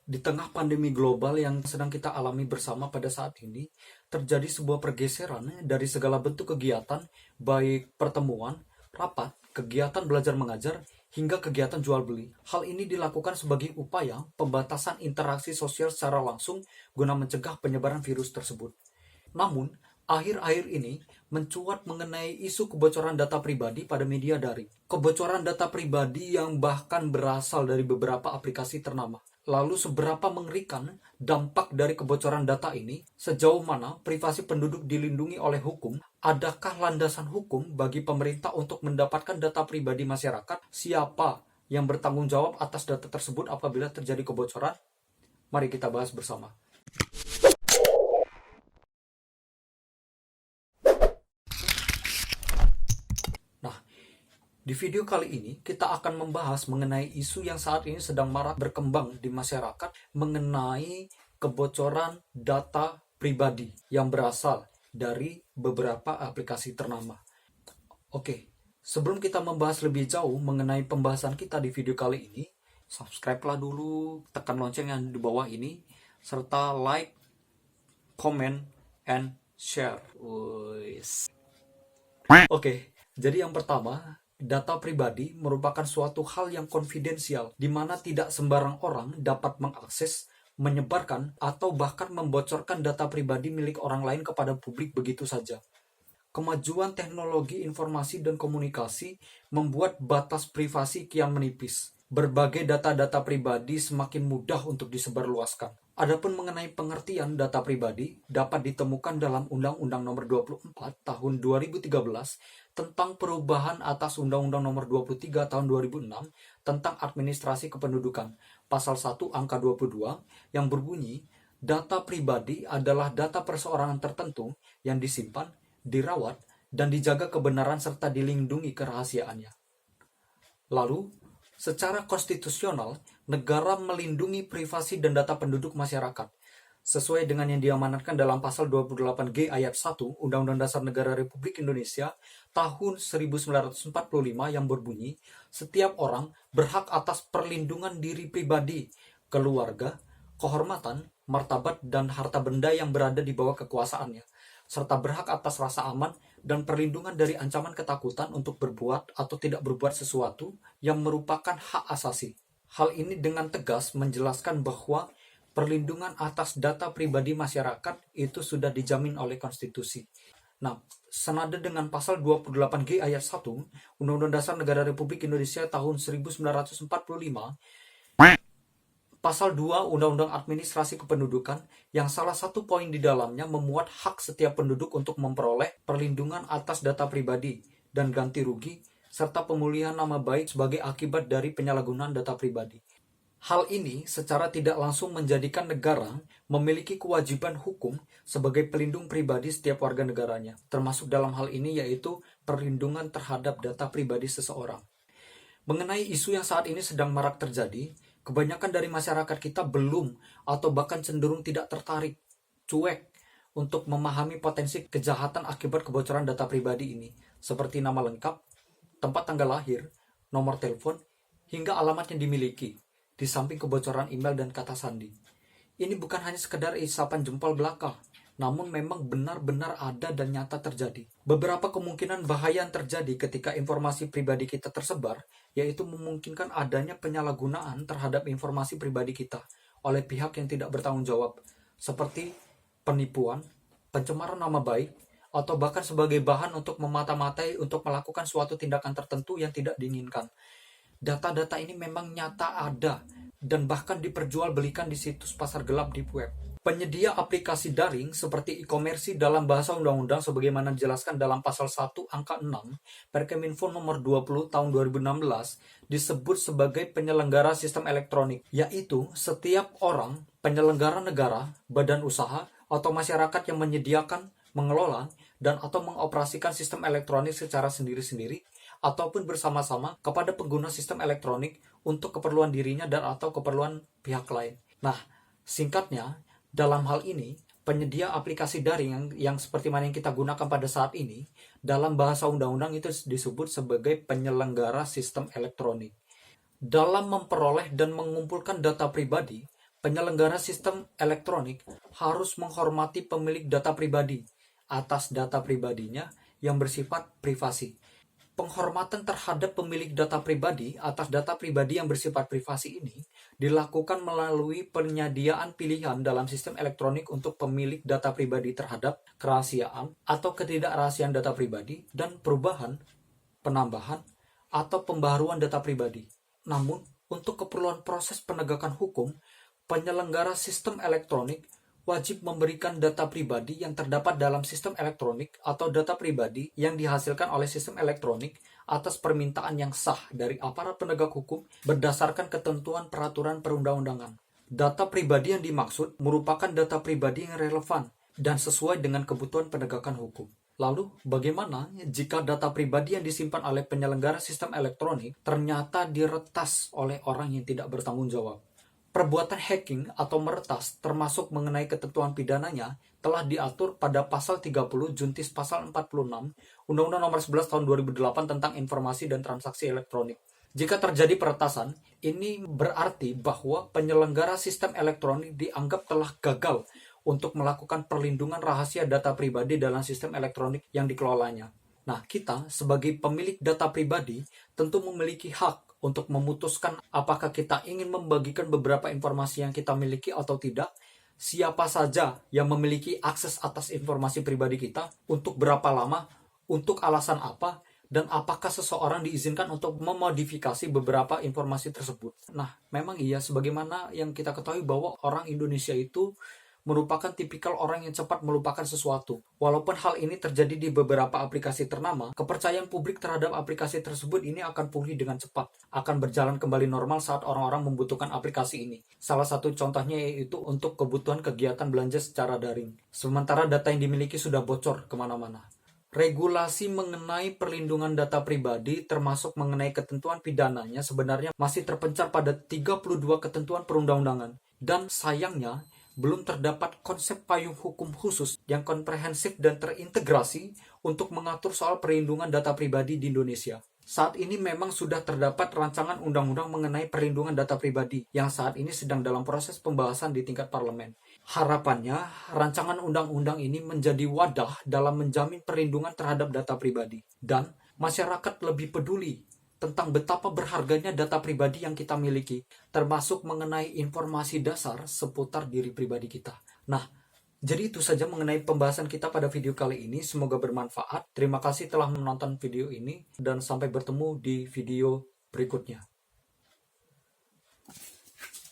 Di tengah pandemi global yang sedang kita alami bersama pada saat ini, terjadi sebuah pergeseran dari segala bentuk kegiatan, baik pertemuan, rapat, kegiatan belajar mengajar, hingga kegiatan jual beli. Hal ini dilakukan sebagai upaya pembatasan interaksi sosial secara langsung guna mencegah penyebaran virus tersebut. Namun, akhir-akhir ini mencuat mengenai isu kebocoran data pribadi pada media daring. Kebocoran data pribadi yang bahkan berasal dari beberapa aplikasi ternama. Lalu seberapa mengerikan dampak dari kebocoran data ini? Sejauh mana privasi penduduk dilindungi oleh hukum? Adakah landasan hukum bagi pemerintah untuk mendapatkan data pribadi masyarakat? Siapa yang bertanggung jawab atas data tersebut apabila terjadi kebocoran? Mari kita bahas bersama. Nah, di video kali ini kita akan membahas mengenai isu yang saat ini sedang marak berkembang di masyarakat mengenai kebocoran data pribadi yang berasal dari beberapa aplikasi ternama. Oke, sebelum kita membahas lebih jauh mengenai pembahasan kita di video kali ini, subscribe-lah dulu, tekan lonceng yang di bawah ini, serta like, comment, and share. Oke, jadi yang pertama, data pribadi merupakan suatu hal yang konfidensial, di mana tidak sembarang orang dapat mengakses, menyebarkan, atau bahkan membocorkan data pribadi milik orang lain kepada publik begitu saja. Kemajuan teknologi informasi dan komunikasi membuat batas privasi kian menipis. Berbagai data-data pribadi semakin mudah untuk disebarluaskan. Adapun mengenai pengertian data pribadi dapat ditemukan dalam Undang-Undang Nomor 24 Tahun 2013 tentang perubahan atas Undang-Undang Nomor 23 Tahun 2006 tentang administrasi kependudukan, Pasal 1 Angka 22, yang berbunyi, data pribadi adalah data perseorangan tertentu yang disimpan, dirawat, dan dijaga kebenaran serta dilindungi kerahasiaannya. Lalu, secara konstitusional, negara melindungi privasi dan data penduduk masyarakat, sesuai dengan yang diamanatkan dalam Pasal 28G Ayat 1 Undang-Undang Dasar Negara Republik Indonesia tahun 1945 yang berbunyi, setiap orang berhak atas perlindungan diri pribadi, keluarga, kehormatan, martabat, dan harta benda yang berada di bawah kekuasaannya, serta berhak atas rasa aman dan perlindungan dari ancaman ketakutan untuk berbuat atau tidak berbuat sesuatu yang merupakan hak asasi. Hal ini dengan tegas menjelaskan bahwa perlindungan atas data pribadi masyarakat itu sudah dijamin oleh konstitusi. Nah, senada dengan pasal 28G ayat 1 Undang-Undang Dasar Negara Republik Indonesia tahun 1945, Pasal 2 Undang-Undang Administrasi Kependudukan yang salah satu poin di dalamnya memuat hak setiap penduduk untuk memperoleh perlindungan atas data pribadi dan ganti rugi serta pemulihan nama baik sebagai akibat dari penyalahgunaan data pribadi. Hal ini secara tidak langsung menjadikan negara memiliki kewajiban hukum sebagai pelindung pribadi setiap warga negaranya, termasuk dalam hal ini yaitu perlindungan terhadap data pribadi seseorang. Mengenai isu yang saat ini sedang marak terjadi, kebanyakan dari masyarakat kita belum atau bahkan cenderung tidak tertarik, cuek, untuk memahami potensi kejahatan akibat kebocoran data pribadi ini, seperti nama lengkap, tempat tanggal lahir, nomor telepon, hingga alamat yang dimiliki, di samping kebocoran email dan kata sandi. Ini bukan hanya sekedar isapan jempol belaka, namun memang benar-benar ada dan nyata terjadi. Beberapa kemungkinan bahaya yang terjadi ketika informasi pribadi kita tersebar, yaitu memungkinkan adanya penyalahgunaan terhadap informasi pribadi kita oleh pihak yang tidak bertanggung jawab, seperti penipuan, pencemaran nama baik, atau bahkan sebagai bahan untuk memata-matai untuk melakukan suatu tindakan tertentu yang tidak diinginkan. Data-data ini memang nyata ada dan bahkan diperjualbelikan di situs pasar gelap di web. Penyedia aplikasi daring seperti e-commerce dalam bahasa undang-undang sebagaimana dijelaskan dalam pasal 1 angka 6 Perkeminfo nomor 20 tahun 2016 disebut sebagai penyelenggara sistem elektronik, yaitu setiap orang, penyelenggara negara, badan usaha, atau masyarakat yang menyediakan, mengelola, dan atau mengoperasikan sistem elektronik secara sendiri-sendiri ataupun bersama-sama kepada pengguna sistem elektronik untuk keperluan dirinya dan atau keperluan pihak lain. Nah, singkatnya, dalam hal ini, penyedia aplikasi daring yang seperti mana yang kita gunakan pada saat ini, dalam bahasa undang-undang itu disebut sebagai penyelenggara sistem elektronik. Dalam memperoleh dan mengumpulkan data pribadi, penyelenggara sistem elektronik harus menghormati pemilik data pribadi atas data pribadinya yang bersifat privasi. Penghormatan terhadap pemilik data pribadi atas data pribadi yang bersifat privasi ini dilakukan melalui penyediaan pilihan dalam sistem elektronik untuk pemilik data pribadi terhadap kerahasiaan atau ketidakrahasiaan data pribadi dan perubahan, penambahan, atau pembaharuan data pribadi. Namun, untuk keperluan proses penegakan hukum, penyelenggara sistem elektronik wajib memberikan data pribadi yang terdapat dalam sistem elektronik atau data pribadi yang dihasilkan oleh sistem elektronik atas permintaan yang sah dari aparat penegak hukum berdasarkan ketentuan peraturan perundang-undangan. Data pribadi yang dimaksud merupakan data pribadi yang relevan dan sesuai dengan kebutuhan penegakan hukum. Lalu, bagaimana jika data pribadi yang disimpan oleh penyelenggara sistem elektronik ternyata diretas oleh orang yang tidak bertanggung jawab? Perbuatan hacking atau meretas termasuk mengenai ketentuan pidananya telah diatur pada pasal 30 Juntis pasal 46 Undang-Undang Nomor 11 Tahun 2008 tentang Informasi dan Transaksi Elektronik. Jika terjadi peretasan, ini berarti bahwa penyelenggara sistem elektronik dianggap telah gagal untuk melakukan perlindungan rahasia data pribadi dalam sistem elektronik yang dikelolanya. Nah, kita sebagai pemilik data pribadi tentu memiliki hak untuk memutuskan apakah kita ingin membagikan beberapa informasi yang kita miliki atau tidak, siapa saja yang memiliki akses atas informasi pribadi kita, untuk berapa lama, untuk alasan apa, dan apakah seseorang diizinkan untuk memodifikasi beberapa informasi tersebut. Nah, memang iya, sebagaimana yang kita ketahui bahwa orang Indonesia itu merupakan tipikal orang yang cepat melupakan sesuatu. Walaupun hal ini terjadi di beberapa aplikasi ternama, kepercayaan publik terhadap aplikasi tersebut ini akan pulih dengan cepat, akan berjalan kembali normal saat orang-orang membutuhkan aplikasi ini. Salah satu contohnya yaitu untuk kebutuhan kegiatan belanja secara daring. Sementara data yang dimiliki sudah bocor kemana-mana. Regulasi mengenai perlindungan data pribadi termasuk mengenai ketentuan pidananya sebenarnya masih terpencar pada 32 ketentuan perundang-undangan. Dan sayangnya, belum terdapat konsep payung hukum khusus yang komprehensif dan terintegrasi untuk mengatur soal perlindungan data pribadi di Indonesia. Saat ini memang sudah terdapat rancangan undang-undang mengenai perlindungan data pribadi yang saat ini sedang dalam proses pembahasan di tingkat parlemen. Harapannya, rancangan undang-undang ini menjadi wadah dalam menjamin perlindungan terhadap data pribadi dan masyarakat lebih peduli tentang betapa berharganya data pribadi yang kita miliki, termasuk mengenai informasi dasar seputar diri pribadi kita. Nah, jadi itu saja mengenai pembahasan kita pada video kali ini. Semoga bermanfaat. Terima kasih telah menonton video ini, dan sampai bertemu di video berikutnya.